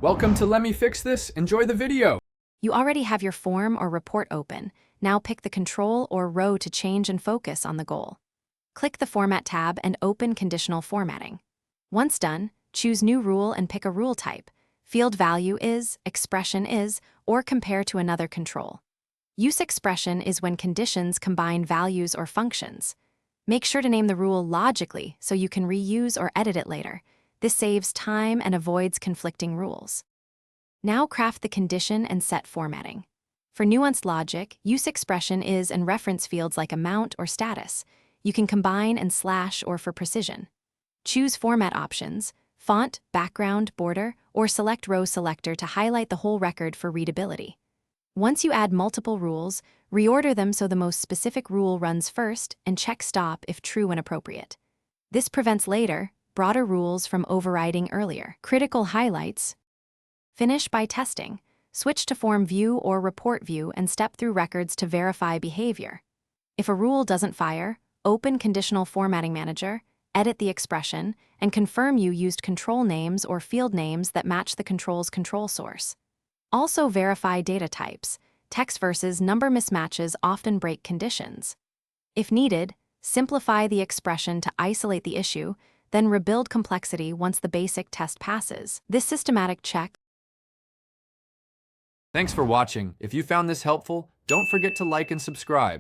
Welcome to Let Me Fix This. Enjoy the video. You already have your form or report open. Now pick the control or row to change and focus on the goal. Click the Format tab and open Conditional Formatting. Once done, choose New Rule and pick a rule type. Field value is, expression is, or compare to another control. Use expression is when conditions combine values or functions. Make sure to name the rule logically so you can reuse or edit it later. This saves time and avoids conflicting rules. Now craft the condition and set formatting. For nuanced logic, use expression is and reference fields like amount or status. You can combine and slash or for precision. Choose format options, font, background, border, or select row selector to highlight the whole record for readability. Once you add multiple rules, reorder them so the most specific rule runs first and check stop if true and appropriate. This prevents later, broader rules from overriding earlier. Critical highlights. Finish by testing. Switch to form view or report view and step through records to verify behavior. If a rule doesn't fire, open Conditional Formatting Manager, edit the expression, and confirm you used control names or field names that match the control's control source. Also verify data types. Text versus number mismatches often break conditions. If needed, simplify the expression to isolate the issue, then rebuild complexity once the basic test passes. This systematic check. Thanks for watching. If you found this helpful, don't forget to like and subscribe.